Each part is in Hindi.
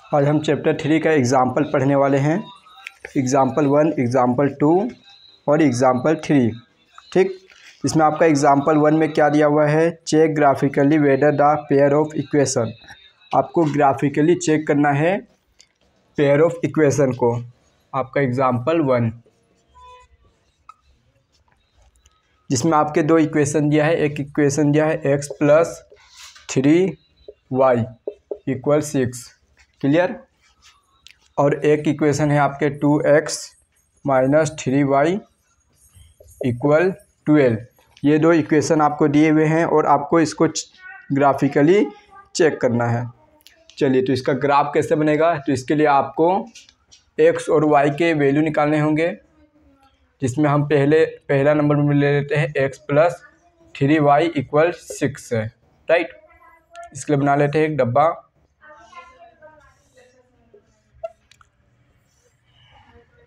आज हम चैप्टर 3 का एग्ज़ाम्पल पढ़ने वाले हैं। एग्ज़ाम्पल 1, एग्ज़ाम्पल 2 और एग्ज़ाम्पल 3। ठीक, इसमें आपका एग्ज़ाम्पल 1 में क्या दिया हुआ है, check graphically whether the pair of equation. आपको ग्राफिकली चेक करना है पेयर ऑफ इक्वेशन को। आपका एग्ज़ाम्पल 1 जिसमें आपके दो इक्वेशन दिया है। एक इक्वेशन दिया है x + 3y = 6, क्लियर। और एक इक्वेशन है आपके 2x - 3y = 12। ये दो इक्वेशन आपको दिए हुए हैं और आपको इसको ग्राफिकली चेक करना है। चलिए, तो इसका ग्राफ कैसे बनेगा, तो इसके लिए आपको x और y के वैल्यू निकालने होंगे, जिसमें हम पहला नंबर में ले लेते हैं x + 3y = 6 है, राइट। इसके लिए बना लेते हैं एक डब्बा।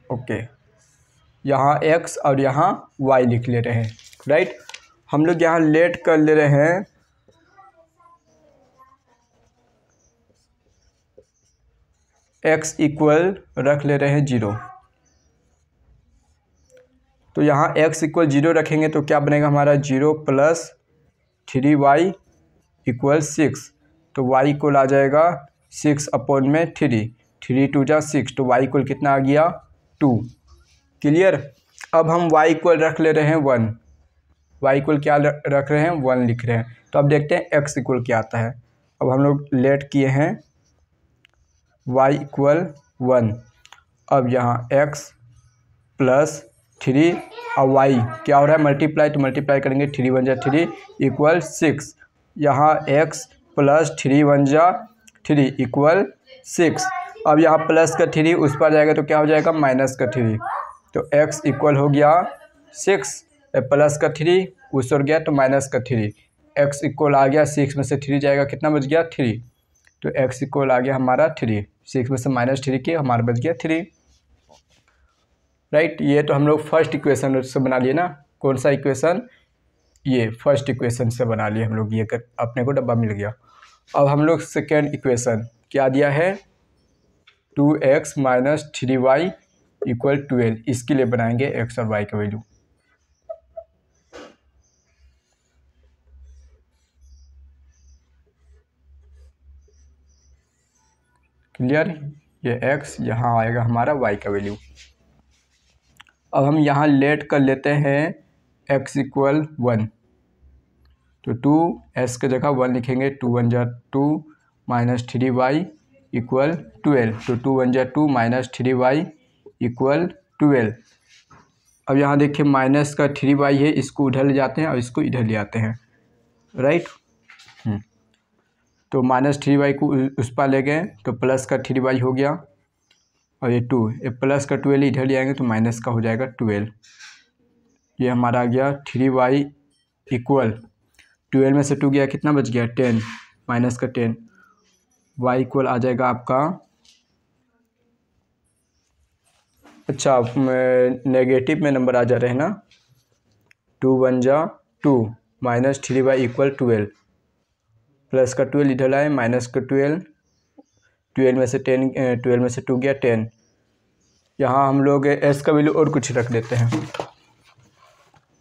ओके, यहाँ x और यहाँ y लिख ले रहे हैं, राइट। हम लोग यहाँ लेट कर ले रहे हैं x इक्वल रख ले रहे हैं 0। तो यहाँ x = 0 रखेंगे तो क्या बनेगा हमारा, 0 + 3y = 6। तो y को आ जाएगा 6/3, 3 × 2 = 6। तो y को कितना आ गया, 2, क्लियर। अब हम y को रख ले रहे हैं 1। y को क्या रख रहे हैं, 1 लिख रहे हैं। तो अब देखते हैं x = क्या आता है। अब हम लोग लेट किए हैं y = 1। अब यहाँ x + 3 और y क्या हो रहा है, मल्टीप्लाई। तो मल्टीप्लाई करेंगे, 3 × 1 = 3 = 6। यहाँ x + 3 × 1 = 3 = 6। अब यहाँ प्लस का 3 उस पर जाएगा तो क्या हो जाएगा, -3। तो x इक्वल हो गया 6, प्लस का 3 उस और गया तो -3। x इक्वल आ गया 6 में से 3 जाएगा, कितना बच गया, 3। तो x इक्वल आ गया हमारा 3। 6 में से -3 के हमारा बच गया 3, राइट। ये तो हम लोग फर्स्ट इक्वेशन से बना लिए ना। कौन सा इक्वेशन, ये फर्स्ट इक्वेशन से बना लिए हम लोग। ये कर अपने को डब्बा मिल गया। अब हम लोग सेकेंड इक्वेशन क्या दिया है, 2x - 3y = 12। इसके लिए बनाएंगे x और y का वैल्यू। क्लियर, ये x यहाँ आएगा हमारा y का वैल्यू। अब हम यहाँ लेट कर लेते हैं x = 1। तो 2s के जगह 1 लिखेंगे, 2 × 1 = 2 - 3y = 12। तो 2 × 1 = 2 - 3y = 12। अब यहाँ देखिए माइनस का 3y है, इसको उधर ले जाते हैं और इसको इधर ले आते हैं, राइट। तो -3y को उस पर ले गए तो प्लस का 3y हो गया, और ये 2, ये प्लस का 12 इधर ले आएंगे तो माइनस का हो जाएगा 12। ये हमारा आ गया 3y = 12 में से 2 गया, कितना बच गया, 10, माइनस का 10। y इक्वल आ जाएगा आपका, अच्छा नेगेटिव में नंबर आ जा रहे हैं ना। 2 × 1 = 2 - 3y = 12, प्लस का 12 इधर आए, माइनस का 12, 12 में से 10, 12 में से 2 गया 10। यहाँ हम लोग s का वैल्यू और कुछ रख देते हैं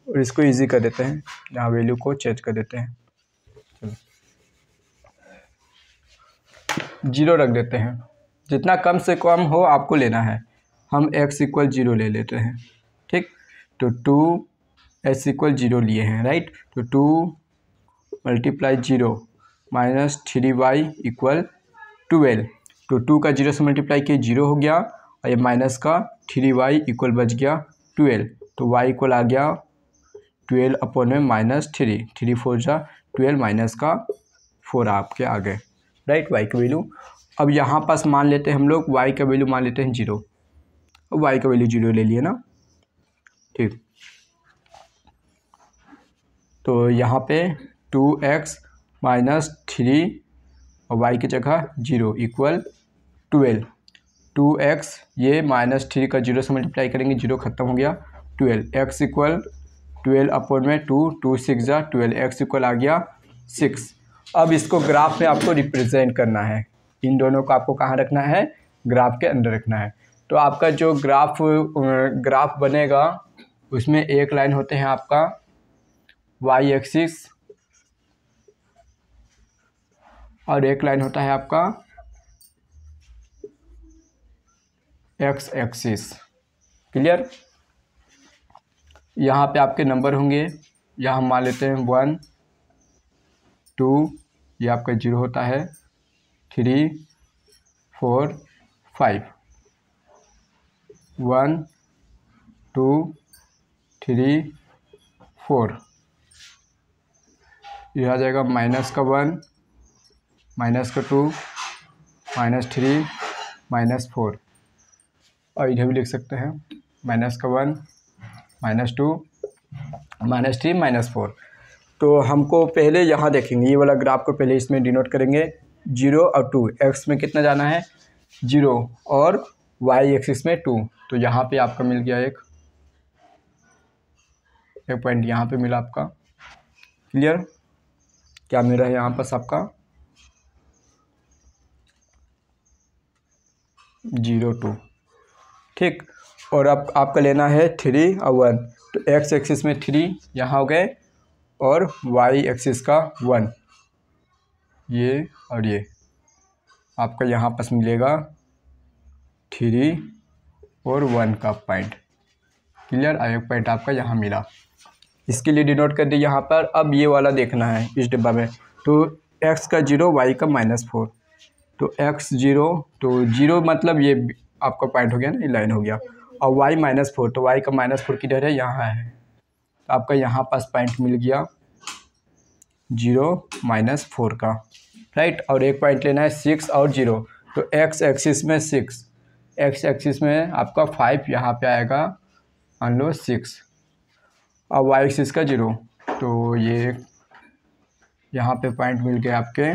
और इसको इजी कर देते हैं, यहाँ वैल्यू को चेंज कर देते हैं। चलो 0 रख देते हैं, जितना कम से कम हो आपको लेना है। हम x = 0 ले लेते हैं, ठीक। तो 2s = 0 लिए हैं, राइट। तो 2 × 0 - 3y = 12। तो 2 का 0 से मल्टीप्लाई किए, 0 हो गया, और ये माइनस का 3y = बच गया 12। तो y इक्वल आ गया 12/-3, 3 × 4 = 12, माइनस का 4 आपके आ गए, राइट, y का वैल्यू। अब यहाँ पास मान लेते हैं हम लोग y का वैल्यू मान लेते हैं 0। अब y का वैल्यू 0 ले लिए ना, ठीक। तो यहाँ पे 2x - 3 और y की जगह 0 = 12। 2x, ये -3 का 0 से मल्टीप्लाई करेंगे, 0 खत्म हो गया, 12। x = 12/2, 2 × 6 = 12, x इक्वल आ गया 6। अब इसको ग्राफ में आपको रिप्रेजेंट करना है, इन दोनों को आपको कहाँ रखना है, ग्राफ के अंदर रखना है। तो आपका जो ग्राफ बनेगा उसमें एक लाइन होते हैं आपका वाई एक्सिस और एक लाइन होता है आपका एक्स एक्सिस। क्लियर। यहाँ पे आपके नंबर होंगे, यहाँ हम मान लेते हैं 1 2, ये आपका 0 होता है, 3 4 5, 1 2 3 4, ये आ जाएगा -1 -2 -3 -4, और इधर भी लिख सकते हैं -1 -2 -3 -4। तो हमको पहले यहाँ देखेंगे, ये वाला ग्राफ को पहले इसमें डिनोट करेंगे 0 और 2। एक्स में कितना जाना है 0 और वाई एक्सिस में 2। तो यहाँ पे आपका मिल गया एक पॉइंट यहाँ पे मिला आपका। क्लियर। क्या मिल रहा है यहाँ पास आपका 0 2। ठीक। और अब आपका लेना है 3 और 1। तो एक्स एक्सिस में 3 यहाँ हो गए और वाई एक्सिस का 1, ये और ये आपका यहाँ पास मिलेगा 3 और 1 का पॉइंट। क्लियर। एक पॉइंट आपका यहाँ मिला, इसके लिए डिनोट कर दिया यहाँ पर। अब ये वाला देखना है इस डिब्बा में। तो x का 0 y का -4, तो x 0, तो 0 मतलब ये आपका पॉइंट हो गया ना, ये लाइन हो गया, और y -4, तो y का -4 किधर है, यहाँ है। तो आपका यहाँ पास पॉइंट मिल गया 0 -4 का, राइट। और एक पॉइंट लेना है 6 और 0। तो x एक्सिस में 6, x एक्सिस में आपका 5 यहाँ पे आएगा, मान लो 6, और y एक्सिस का 0। तो ये यहाँ पे पॉइंट मिल गया आपके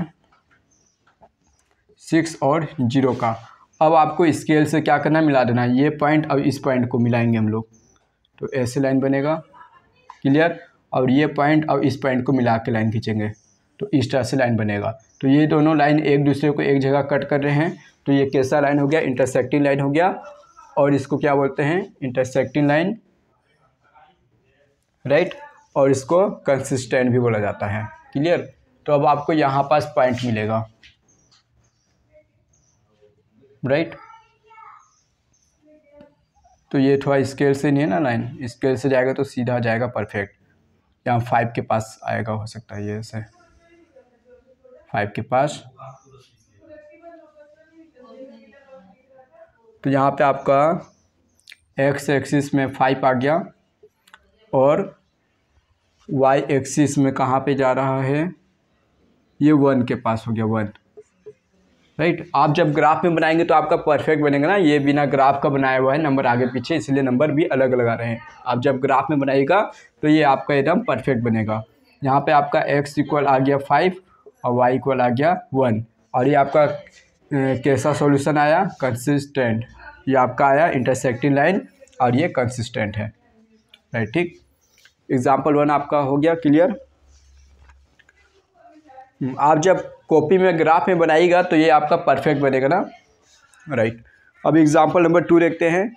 6 और 0 का। अब आपको स्केल से क्या करना है, मिला देना है ये पॉइंट और इस पॉइंट को मिलाएंगे हम लोग, तो ऐसे लाइन बनेगा। क्लियर। और ये पॉइंट और इस पॉइंट को मिला के लाइन खींचेंगे, तो इस तरह से लाइन बनेगा। तो ये दोनों लाइन एक दूसरे को एक जगह कट कर रहे हैं, तो ये कैसा लाइन हो गया, इंटरसेक्टिंग लाइन हो गया। और इसको क्या बोलते हैं, इंटरसेक्टिंग लाइन, राइट। और इसको कंसिस्टेंट भी बोला जाता है। क्लियर। तो अब आपको यहाँ पास पॉइंट मिलेगा, राइट। तो ये थोड़ा स्केल से नहीं है ना लाइन, स्केल से जाएगा तो सीधा जाएगा परफेक्ट। यहाँ 5 के पास आएगा, हो सकता है ये ऐसे 5 के पास। तो यहाँ पे आपका x एक्सिस में 5 आ गया और y एक्सिस में कहाँ पे जा रहा है, ये 1 के पास हो गया, 1, राइट। आप जब ग्राफ में बनाएंगे तो आपका परफेक्ट बनेगा ना, ये बिना ग्राफ का बनाया हुआ है, नंबर आगे पीछे, इसलिए नंबर भी अलग अलग आ रहे हैं। आप जब ग्राफ में बनाइएगा तो ये आपका एकदम परफेक्ट बनेगा। यहाँ पे आपका x इक्वल आ गया 5 और y इक्वल आ गया 1, और ये आपका कैसा सॉल्यूशन आया, कंसिस्टेंट। ये आपका आया इंटरसेक्टिंग लाइन और ये कंसिस्टेंट है, राइट। ठीक। एग्जाम्पल 1 आपका हो गया। क्लियर। आप जब कॉपी में ग्राफ में बनाइएगा तो ये आपका परफेक्ट बनेगा ना, राइट। अब एग्जाम्पल नंबर 2 देखते हैं।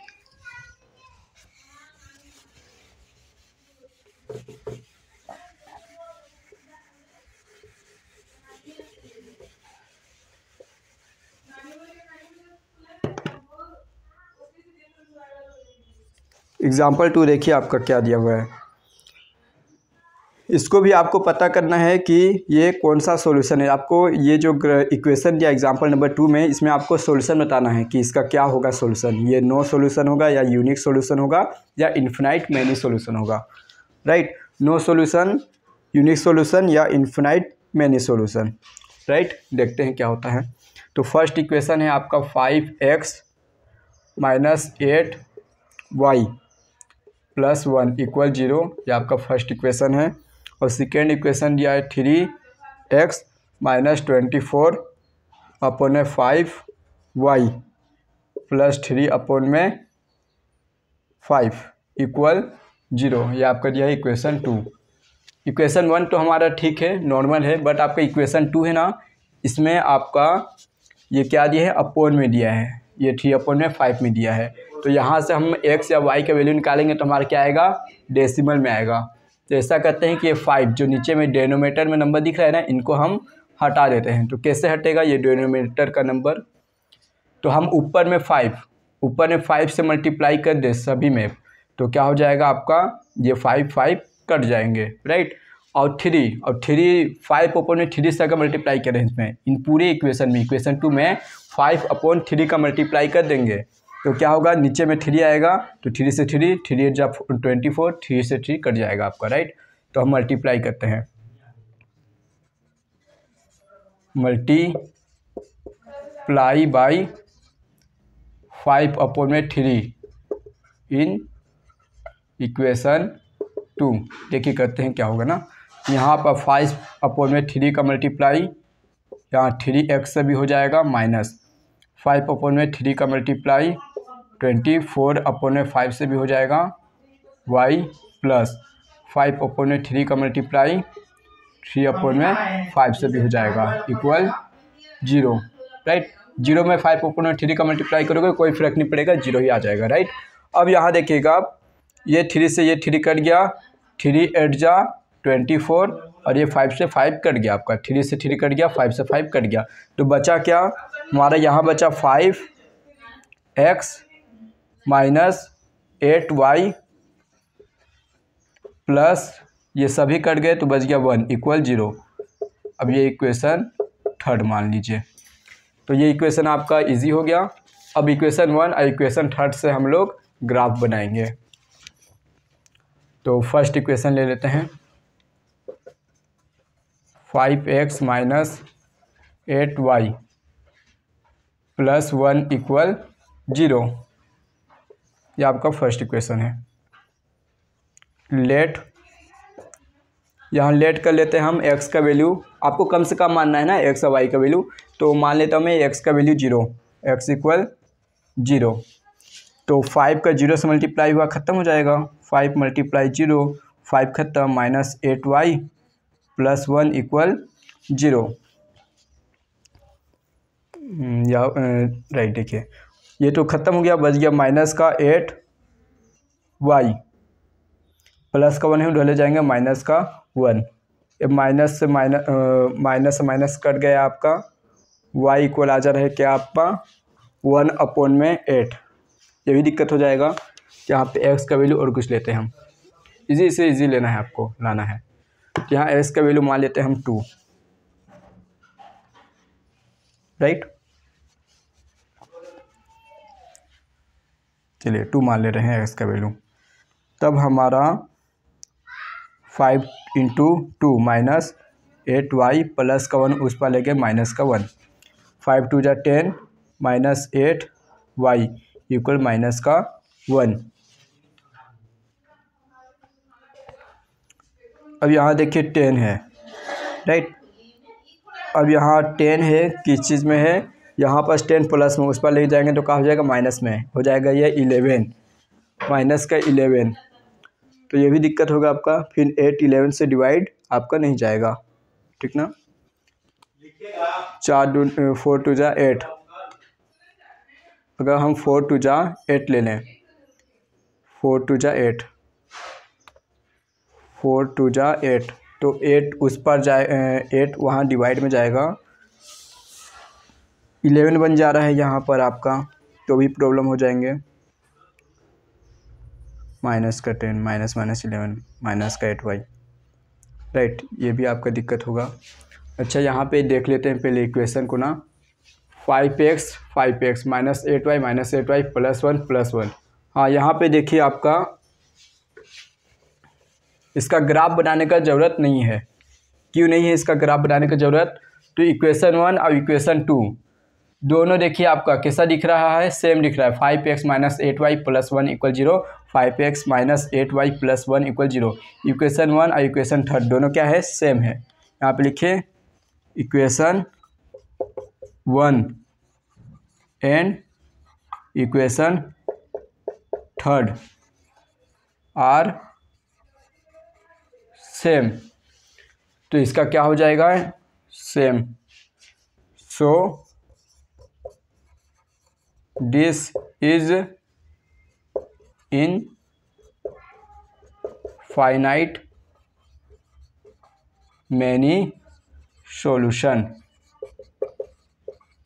एग्जाम्पल 2 देखिए आपका क्या दिया हुआ है। इसको भी आपको पता करना है कि ये कौन सा सॉल्यूशन है। आपको ये जो इक्वेशन दिया एग्जाम्पल नंबर 2 में, इसमें आपको सॉल्यूशन बताना है कि इसका क्या होगा सॉल्यूशन। ये नो सॉल्यूशन होगा या यूनिक सॉल्यूशन होगा या इन्फिनाइट मैनी सॉल्यूशन होगा, right. No solution, unique solution या इन्फिनाइट मैनी सॉल्यूशन, राइट। देखते हैं क्या होता है। तो फर्स्ट इक्वेशन है आपका 5x - 8y + 1 = 0, ये आपका फर्स्ट इक्वेशन है। और सेकेंड इक्वेशन दिया है 3x - 24 / 5y + 3 / 5 = 0, ये आपका दिया है इक्वेशन 2। इक्वेशन 1 तो हमारा ठीक है, नॉर्मल है, बट आपका इक्वेशन 2 है ना, इसमें आपका ये क्या दिया है, अपोन में दिया है, ये 3/5 में दिया है। तो यहाँ से हम x या y का वैल्यू निकालेंगे तो हमारा क्या आएगा, डेसिमल में आएगा। तो ऐसा करते हैं कि ये 5 जो नीचे में डिनोमिनेटर में नंबर दिख रहा है ना, इनको हम हटा देते हैं। तो कैसे हटेगा ये डिनोमिनेटर का नंबर, तो हम ऊपर में 5 से मल्टीप्लाई कर दे सभी में, तो क्या हो जाएगा आपका, ये 5 कट जाएंगे, राइट। और 3 5/3 से अगर मल्टीप्लाई करें इसमें, इन पूरे इक्वेशन में, इक्वेशन 2 में 5/3 का मल्टीप्लाई कर देंगे तो क्या होगा, नीचे में 3 आएगा, तो 3 से 3, 3 जा 24, 3 से 3 कट जाएगा आपका, राइट। तो हम मल्टीप्लाई करते हैं, मल्टीप्लाई बाई 5/3 इन इक्वेशन 2। देखिए करते हैं क्या होगा ना, यहाँ पर 5/3 का मल्टीप्लाई, यहाँ 3x से भी हो जाएगा, माइनस 5/3 का मल्टीप्लाई 24/5 से भी हो जाएगा y, प्लस 5/3 का मल्टीप्लाई 3/5 से भी हो जाएगा, इक्वल 0, राइट। 0 में 5/3 का मल्टीप्लाई करोगे कोई फर्क नहीं पड़ेगा, 0 ही आ जाएगा, राइट। अब यहाँ देखिएगा आप, ये 3 से ये 3 कट गया, 3 8 जा 24, और ये 5 से 5 कट गया आपका, 3 से 3 कट गया, 5 से 5 कट गया, तो बचा क्या हमारा, यहाँ बचा 5x माइनस 8y प्लस ये सभी कट गए तो बच गया 1, इक्वल 0। अब ये इक्वेशन 3 मान लीजिए, तो ये इक्वेशन आपका इजी हो गया। अब इक्वेशन 1 और इक्वेशन 3 से हम लोग ग्राफ बनाएंगे। तो फर्स्ट इक्वेशन ले लेते हैं, 5x minus 8y plus 1 equal 0, ये आपका फर्स्ट इक्वेशन है। लेट, यहाँ लेट कर लेते हैं हम x का वैल्यू, आपको कम से कम मानना है ना x और y का वैल्यू, तो मान लेता हूँ मैं x का वैल्यू 0, x इक्वल 0। तो 5 का 0 से मल्टीप्लाई हुआ, ख़त्म हो जाएगा, 5 × 0 5 खत्म, माइनस 8y प्लस 1 इक्वल 0, या राइट। देखिए ये तो ख़त्म हो गया, बच गया माइनस का 8y प्लस का 1 है, ढले जाएंगे माइनस का 1, माइनस से माइनस कट गया आपका, y इक्वल आ जा रहा है क्या आपका 1/8। ये भी दिक्कत हो जाएगा, यहाँ पे x का वैल्यू और कुछ लेते हैं हम, इजी से इजी लेना है, आपको लाना है। यहाँ x का वैल्यू मान लेते हैं हम 2, राइट। चलिए 2 मान ले रहे हैं x का वैल्यू, तब हमारा 5 × 2 माइनस 8y प्लस का 1 उस पर लेके माइनस का 1, 5 2 जा 10 माइनस 8y इक्वल माइनस का 1। अब यहाँ देखिए 10 है, राइट। अब यहाँ 10 है, किस चीज़ में है, यहाँ पर 10 प्लस में, उस पर ले जाएंगे तो क्या हो जाएगा, माइनस में हो जाएगा, ये 11, माइनस का 11, तो ये भी दिक्कत होगा आपका। फिर 8 11 से डिवाइड आपका नहीं जाएगा, ठीक ना। 4 2 जा 8, अगर हम 4 2 जा 8 ले लें, 4 2 जा 8, 4 2 जा 8, तो 8 उस पर जाए, 8 वहाँ डिवाइड में जाएगा, 11 बन जा रहा है यहाँ पर आपका, तो भी प्रॉब्लम हो जाएंगे, माइनस का 10 माइनस 11 माइनस का 8y, राइट। ये भी आपका दिक्कत होगा। अच्छा यहाँ पे देख लेते हैं पहले इक्वेशन को ना, 5x माइनस 8y प्लस 1, हाँ यहाँ पे देखिए आपका इसका ग्राफ बनाने का ज़रूरत नहीं है। क्यों नहीं है इसका ग्राफ बनाने की ज़रूरत, तो इक्वेशन 1 और इक्वेशन 2 दोनों देखिए आपका कैसा दिख रहा है, सेम दिख रहा है, 5x minus 8y plus 1 equal 0, 5x minus 8y plus 1 equal 0। Equation 1 और इक्वेशन 3 दोनों क्या है, सेम है। यहाँ पे लिखिए equation 1 and equation 3 are same, तो इसका क्या हो जाएगा, same. So this is infinite many solution.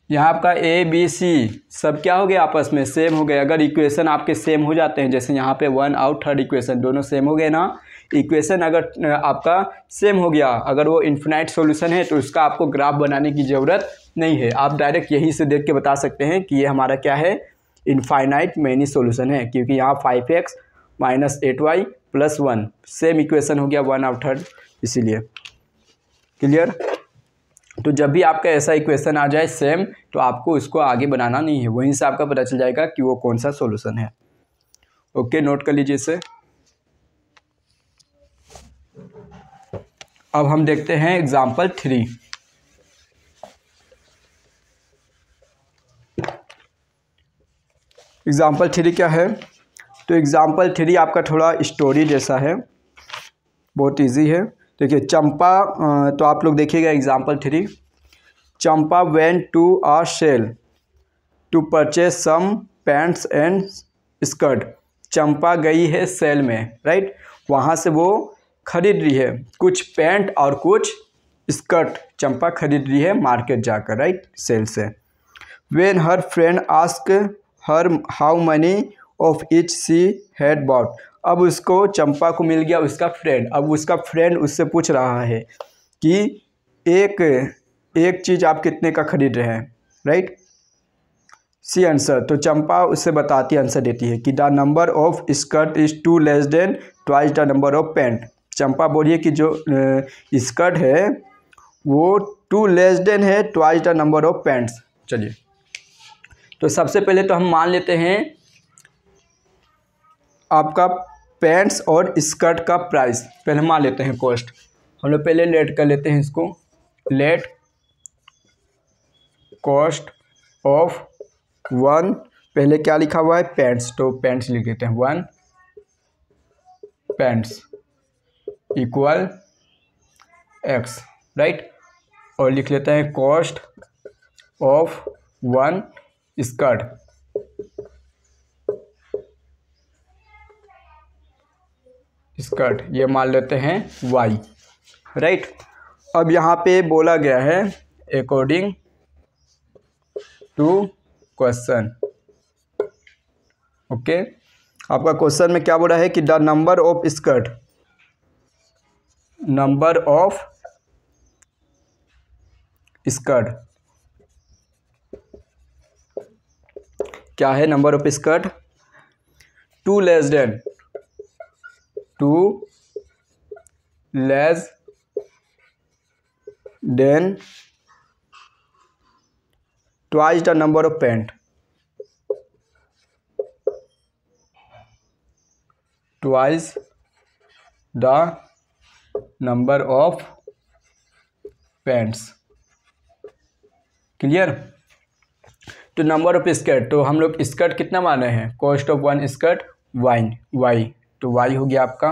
यहाँ आपका ए बी सी सब क्या हो गया, आपस में सेम हो गए। अगर इक्वेशन आपके सेम हो जाते हैं, जैसे यहाँ पे 1 और थर्ड इक्वेशन दोनों सेम हो गए ना, इक्वेशन अगर आपका सेम हो गया, अगर वो इन्फिनाइट सॉल्यूशन है तो उसका आपको ग्राफ बनाने की ज़रूरत नहीं है। आप डायरेक्ट यहीं से देख के बता सकते हैं कि ये हमारा क्या है, इनफाइनाइट मैनी सॉल्यूशन है, क्योंकि यहाँ 5x minus 8y plus 1 same equation हो गया 1 और थर्ड, इसीलिए। क्लियर। तो जब भी आपका ऐसा इक्वेशन आ जाए सेम, तो आपको उसको आगे बनाना नहीं है, वहीं से आपका पता चल जाएगा कि वो कौन सा सॉल्यूशन है। ओके, नोट कर लीजिए इसे। अब हम देखते हैं एग्जाम्पल 3। एग्जाम्पल 3 क्या है, तो एग्जाम्पल 3 आपका थोड़ा स्टोरी जैसा है, बहुत इजी है। देखिए चंपा, तो आप लोग देखिएगा example 3। Champa went to a sale to purchase some pants and skirt. Champa गई है सेल में, राइट, वहाँ से वो खरीद रही है कुछ पैंट और कुछ स्कर्ट। चंपा खरीद रही है मार्केट जाकर, राइट, सेल से। When her friend ask her how many of each she had bought. अब उसको, चंपा को मिल गया उसका फ्रेंड। अब उसका फ्रेंड उससे पूछ रहा है कि एक चीज़ आप कितने का खरीद रहे हैं, राइट। सी आंसर, तो चंपा उससे बताती, आंसर देती है कि the number of skirt is 2 less than twice the number of pant. Champa बोलिए कि जो स्कर्ट है वो 2 लेस देन है twice the number of pants. चलिए, तो सबसे पहले तो हम मान लेते हैं आपका पैंट्स और स्कर्ट का प्राइस पहले मान लेते हैं, कॉस्ट हम लोग पहले लेट कर लेते हैं इसको। लेट कॉस्ट ऑफ 1, पहले क्या लिखा हुआ है, पैंट्स, तो पैंट्स लिख देते हैं 1 पैंट्स इक्वल x, राइट। और लिख लेते हैं कॉस्ट ऑफ 1 स्कर्ट ये मान लेते हैं y, राइट। अब यहाँ पे बोला गया है अकॉर्डिंग टू क्वेश्चन। ओके, आपका क्वेश्चन में क्या बोला है कि the number of skirt, number of skirt क्या है, number of skirt 2 less than twice the number of pant, twice the number of pants. Clear. तो नंबर ऑफ स्कर्ट, तो हम लोग स्कर्ट कितना माने हैं, कॉस्ट ऑफ 1 स्कर्ट y, तो y हो गया आपका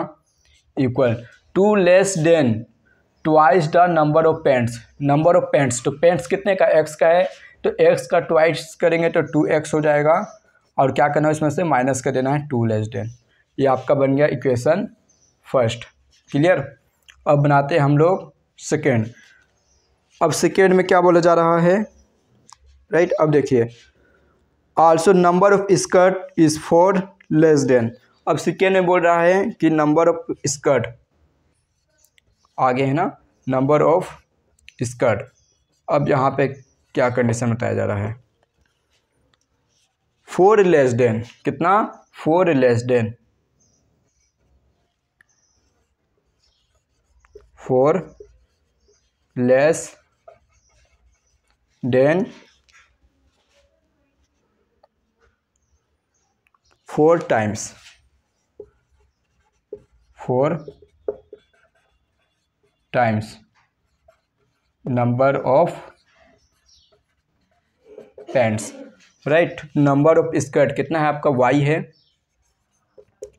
equal 2 less than twice the number of pants. Number of pants, तो पैंट्स कितने का, x का है, तो x का ट्वाइस करेंगे तो 2x हो जाएगा, और क्या करना है इसमें से माइनस कर देना है 2 लेस देन। ये आपका बन गया इक्वेशन फर्स्ट। क्लियर। अब बनाते हैं हम लोग सेकेंड। अब सेकेंड में क्या बोला जा रहा है, राइट। अब देखिए also number of skirt is 4 less than. अब सेकेंड में बोल रहा है कि नंबर ऑफ स्कर्ट, आगे है ना, नंबर ऑफ स्कर्ट। अब यहाँ पे क्या कंडीशन बताया जा रहा है, 4 लेस देन, कितना, 4 less than, 4 less than 4 times, 4 times number of pants, right. Number of skirt कितना है आपका y है,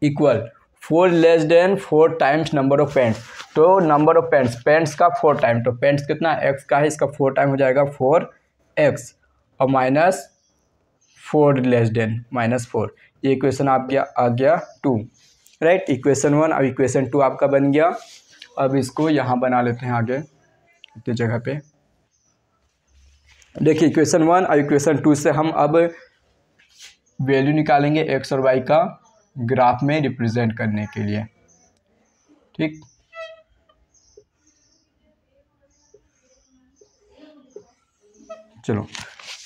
equal 4 less than 4 times number of pants. तो नंबर ऑफ पैंट्स का 4 टाइम, तो पैंट्स कितना x का है, इसका 4 टाइम हो जाएगा 4x, और माइनस 4 लेस देन -4। ये इक्वेशन आ गया 2, राइट। इक्वेशन 1 और इक्वेशन 2 आपका बन गया। अब इसको यहाँ बना लेते हैं आगे इतनी जगह पे। देखिए इक्वेशन 1 और इक्वेशन 2 से हम अब वैल्यू निकालेंगे एक्स और वाई का ग्राफ में रिप्रेजेंट करने के लिए, ठीक। चलो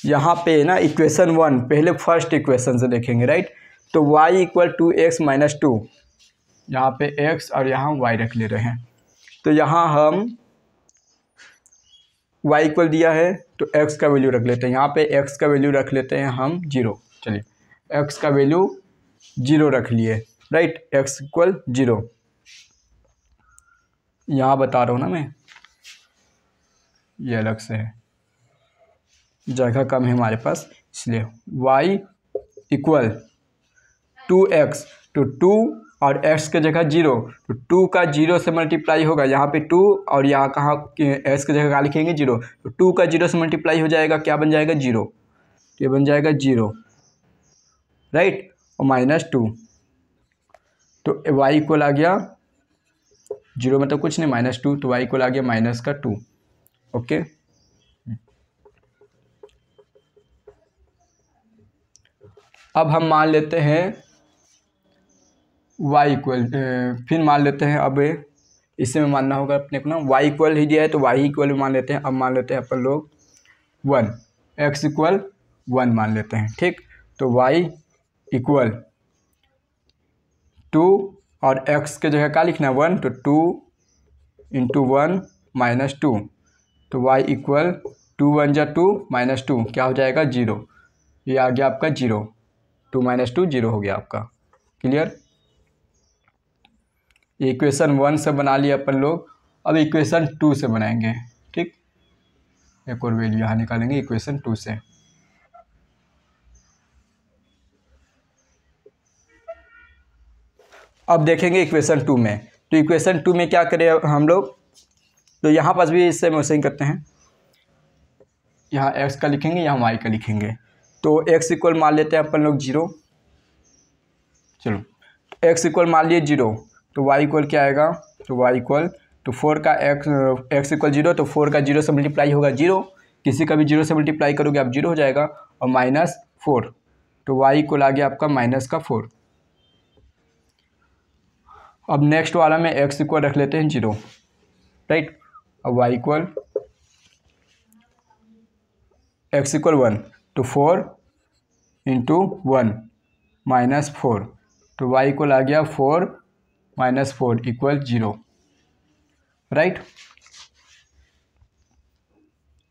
यहाँ पे ना इक्वेशन 1 पहले फर्स्ट इक्वेशन से देखेंगे, राइट। तो y इक्वल 2x माइनस 2, यहाँ पे x और यहाँ y रख ले रहे हैं। तो यहाँ हम y इक्वल दिया है तो x का वैल्यू रख लेते हैं, यहाँ पे x का वैल्यू रख लेते हैं हम 0। चलिए x का वैल्यू 0 रख लिए, राइट। x इक्वल 0 यहाँ बता रहा हूँ ना मैं, ये अलग से है, जगह कम है हमारे पास इसलिए। y इक्वल 2x, तो 2 और x के जगह 0, तो 2 का 0 से मल्टीप्लाई होगा, यहाँ पे 2 और यहाँ कहाँ x की जगह क्या लिखेंगे 0, तो 2 का 0 से मल्टीप्लाई हो जाएगा, क्या बन जाएगा 0, ये बन जाएगा 0, राइट। और -2, तो y इक्वल आ गया 0 मतलब कुछ नहीं -2, तो y इक्वल आ गया -2, ओके। अब हम मान लेते हैं y इक्वल, फिर मान लेते हैं, अब इसे में मानना होगा अपने को ना, y इक्वल ही दिया है तो y इक्वल मान लेते हैं। अब मान लेते हैं अपन लोग 1, x इक्वल 1 मान लेते हैं, ठीक। तो y इक्वल 2 और x के जगह क्या लिखना है 1, तो 2 इंटू 1 -2, तो y इक्वल 2 1 जा 2 -2 क्या हो जाएगा 0, ये आ गया आपका 0, 2 -2 0 हो गया आपका, क्लियर। ये इक्वेशन 1 से बना लिया अपन लोग। अब इक्वेशन 2 से बनाएंगे, ठीक। एक और वैल्यू यहाँ निकालेंगे इक्वेशन 2 से। अब देखेंगे इक्वेशन 2 में, तो इक्वेशन 2 में क्या करें हम लोग, तो यहाँ पास भी इससे वैसे ही करते हैं, यहाँ x का लिखेंगे यहाँ y का लिखेंगे। तो x इक्वल मान लेते हैं अपन लोग 0, चलो x इक्वल मान लिए 0, तो y इक्वल क्या आएगा, तो y इक्वल, तो 4 का x इक्वल 0, तो 4 का 0 से मल्टीप्लाई होगा 0, किसी का भी 0 से मल्टीप्लाई करोगे आप 0 हो जाएगा, और -4, तो y इक्वल आ गया आपका -4। अब नेक्स्ट वाला में x इक्वल रख लेते हैं 0, राइट। अब y इक्वल x इक्वल 1, तो 4 इंटू 1 -4, तो y इक्वल आ गया 4 -4 इक्वल 0, राइट।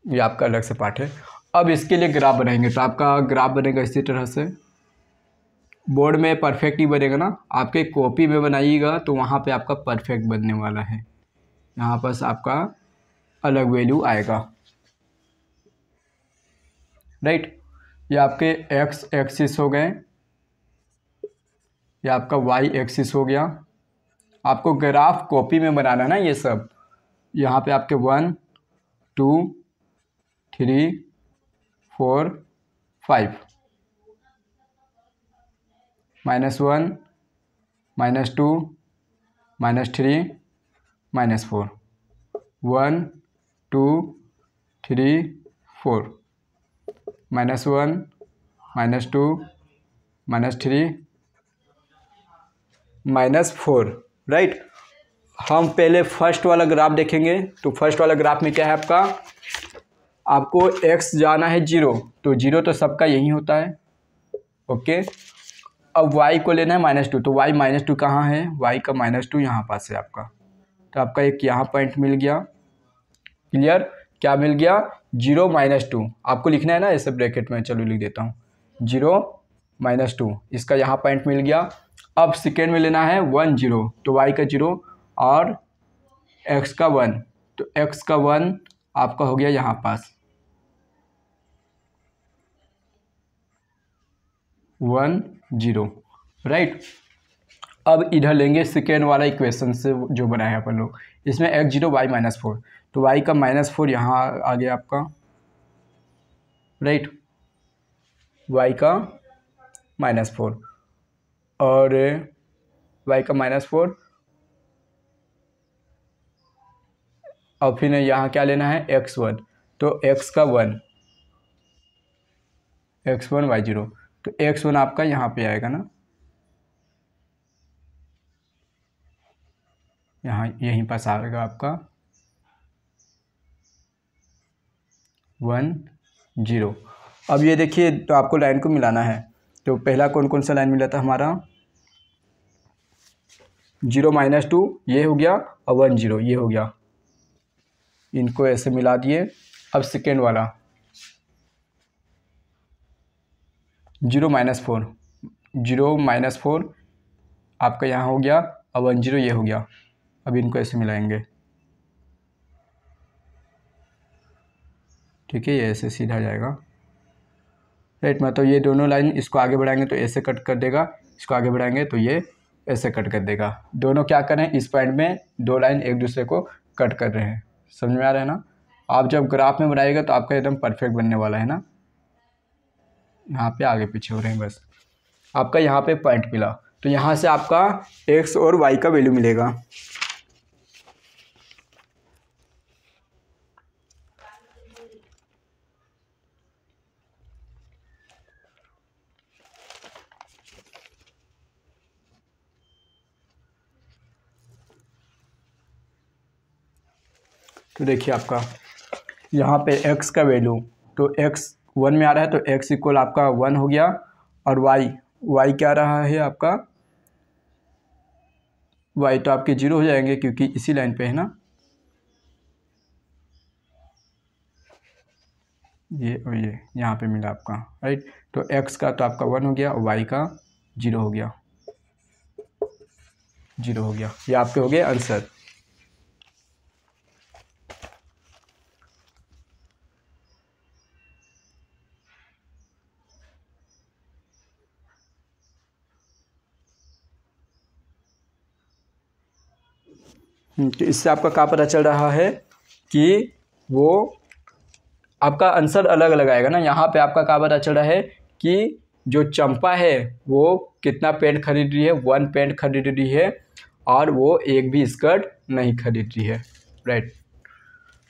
ये आपका अलग से पार्ट है। अब इसके लिए ग्राफ बनाएंगे, तो आपका ग्राफ बनेगा इसी तरह से, बोर्ड में परफेक्ट ही बनेगा ना, आपके कॉपी में बनाइएगा तो वहाँ पे आपका परफेक्ट बनने वाला है, यहाँ पास आपका अलग वैल्यू आएगा, राइट। ये आपके x एक्सिस हो गए, ये आपका y एक्सिस हो गया। आपको ग्राफ कॉपी में बनाना ना ये सब, यहाँ पे आपके 1 2 3 4 5, -1 -2 -3 -4, 1 2 3 4, -1 -2 -3 -4, राइट। हम पहले फर्स्ट वाला ग्राफ देखेंगे, तो फर्स्ट वाला ग्राफ में क्या है आपका, आपको x जाना है 0, तो 0 तो सबका यही होता है, ओके। अब y को लेना है -2, तो y -2 कहाँ है, y का -2 यहाँ पास है आपका, तो आपका एक यहाँ पॉइंट मिल गया, क्लियर। क्या मिल गया 0 -2, आपको लिखना है ना ऐसे ब्रैकेट में, चलो लिख देता हूँ 0 -2, इसका यहाँ पॉइंट मिल गया। अब सेकेंड में लेना है 1 0, तो y का 0 और x का 1, तो x का 1 आपका हो गया यहाँ पास 1 0, राइट। अब इधर लेंगे सेकेंड वाला इक्वेशन से जो बनाया है अपन लोग, इसमें x 0 y -4, तो y का -4 यहाँ आ गया आपका, राइट। वाई का -4 और वाई का -4 और फिर यहाँ क्या लेना है x1, तो x का 1, x1 y0, तो x1 आपका यहाँ पे आएगा ना, यहाँ यहीं पास आएगा आपका 1 0। अब ये देखिए, तो आपको लाइन को मिलाना है, तो पहला कौन कौन सा लाइन मिला था हमारा 0 -2 ये हो गया और 1 0 ये हो गया, इनको ऐसे मिला दिए। अब सेकेंड वाला 0 -4, 0 -4 आपका यहाँ हो गया और 1 0 ये हो गया। अब इनको ऐसे मिलाएंगे, ठीक है, ये ऐसे सीधा जाएगा, राइट। मतलब ये दोनों लाइन इसको आगे बढ़ाएंगे तो ऐसे कट कर देगा, इसको आगे बढ़ाएंगे तो ये ऐसे कट कर देगा। दोनों क्या कर रहे हैं, इस पॉइंट में दो लाइन एक दूसरे को कट कर रहे हैं। समझ में आ रहा है ना। आप जब ग्राफ में बनाइएगा तो आपका एकदम परफेक्ट बनने वाला है ना। यहाँ पे आगे पीछे हो रहे हैं बस। आपका यहाँ पे पॉइंट मिला, तो यहाँ से आपका x और y का वैल्यू मिलेगा। तो देखिए आपका यहाँ पे x का वैल्यू, तो x 1 में आ रहा है, तो x इक्वल आपका 1 हो गया, और y क्या रहा है आपका, y तो आपके 0 हो जाएंगे क्योंकि इसी लाइन पे है ना, ये और ये यहाँ पे मिला आपका, राइट। तो x का तो आपका 1 हो गया और y का 0 हो गया, 0 हो गया। ये आपके हो गए आंसर। तो इससे आपका क्या पता चल रहा है कि वो आपका आंसर अलग अलग आएगा ना। यहाँ पे आपका क्या पता चल रहा है कि जो चंपा है वो कितना पेंट खरीद रही है, 1 पेंट खरीद रही है, और वो एक भी स्कर्ट नहीं खरीद रही है, राइट।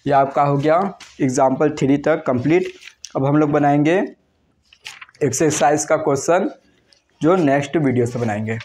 ये आपका हो गया एग्जाम्पल 3 तक कंप्लीट। अब हम लोग बनाएंगे एक्सरसाइज का क्वेश्चन जो नेक्स्ट वीडियो से बनाएंगे।